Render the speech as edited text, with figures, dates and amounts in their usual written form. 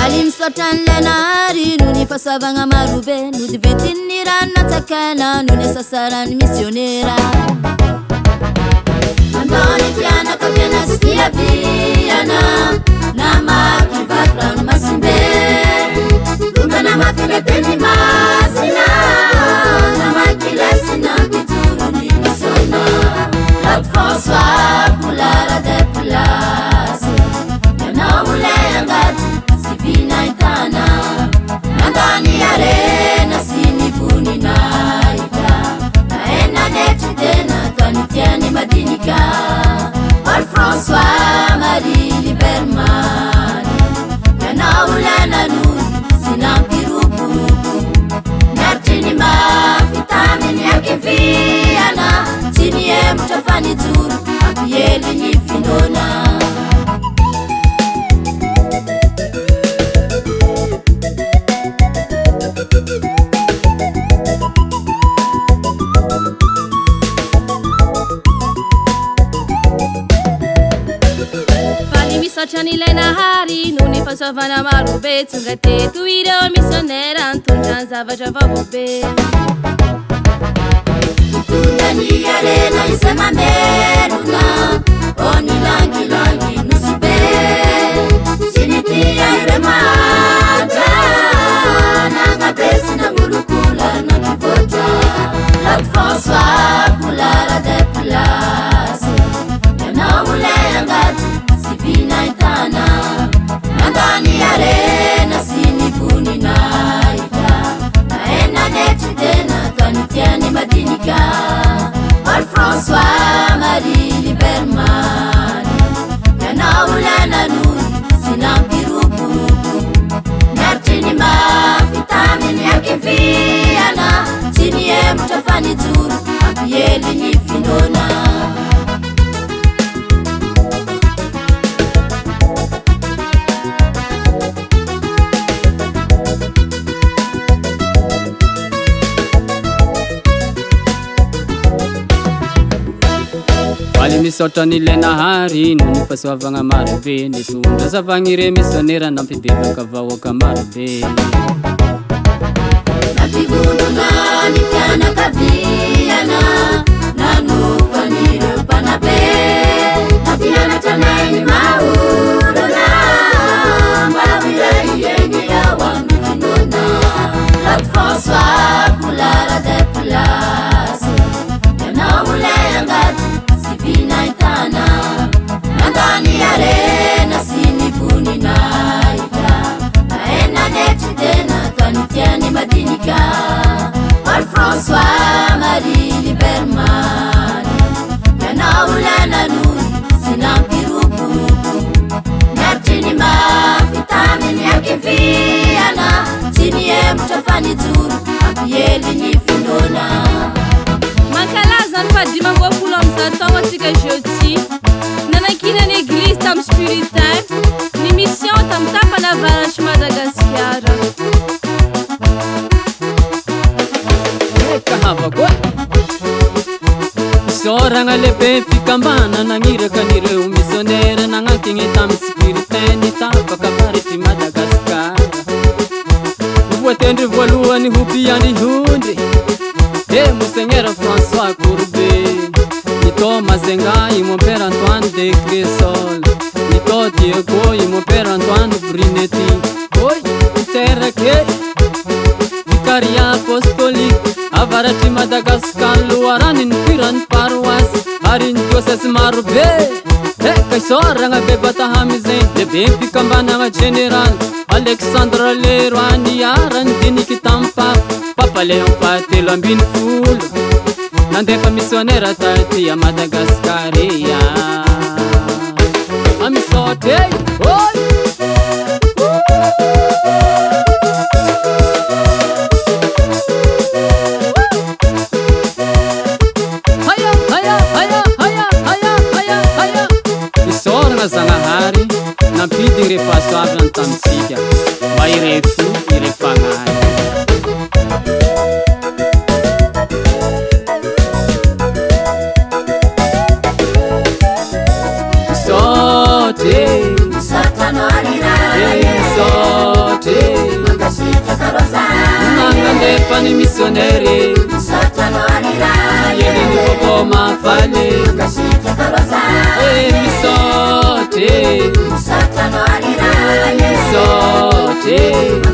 Sotran lenari nuni fasavanga marube nudi vetinirana takana nuni sasaran missionera Andoni fiana kaviana skia viana nama kivakran masimbe Lumana mafile teni masina nama kilesina pituru ni misona La François Poulara de Place Yana mulengati Sivina itana Nandani arena sinivuni naita Naena neti tena kanitiani madinika Paul François Marie Liberman Yana ulena nuni sinampirupurupu Nertini ma vitamini ya kiviana Chini ye mutafani turu Apieli nifinona Chani lena hari nuni fasavana marube tungate tuire missionera antunjanza vajava bobe Kundani arena isema meruna Oni langi langi nusibe Sinitia iremata Nanga besi na mulukula na kivota La François Poulara de Place Yana ulengati Sivina itana Nandani arena sinivuni naita Naena neti tena kanitiani madinika Paul François Marie Liberman Yana ulena nuni sinampirupurupu Nertini ma vitamini ya kiviana Chini ye mutafani turu Apieli nifinona Misota nilena hari nuni fasavanga marube Nisunda savangire misonera nampibeba kavawaka marube Napigunduna nifiana kaviana Nanufanire panabe Nafiana tanaini mauruna Mbavira iyenye ya wamifinona La François Poulara de Place Yana ulengati Sivina itana Nandani arena sinivuni naita Naena neti tena kanitiani madinika Paul François Marie Liberman Yana ulena nuni sinampirupurupu Nertini ma vitamini ya kiviana Chini ye mutafani turu Apieli nifinona Makalaza nfadima ngopula msatowa tika joti Nanakina n'église tam spiritain Ni mission tam tapa la vache Madagascar Kahava kwa Soranga lepe fikambana Nangira kanire umisonera Nangakingi tam spiritain Nitapa kabariti Madagascar Uwetendri volua ni hupia ni hundi Monseigneur François Courbet Nito Mazenga et mon père Antoine de Cressol Nito Diego et mon père Antoine Brunetti Oi, terre que Vicaria apostolique Avarati Madagascar Luaran in Piran paroisse Harin Joseph Marube Kaisora nga bebata hamizen De bempi kambana nga general Alexandre Leroy Yaran dini kitampa Papa Leon Patelo ambini fulu Nandefa missionera tati ya Madagaskaria Amisote oi Zangahari nampidi refaso avy antantsika mba irefu irefagnary sote Satanarira sote Nefa ni missionnaire Yeni ni popo mafale Misote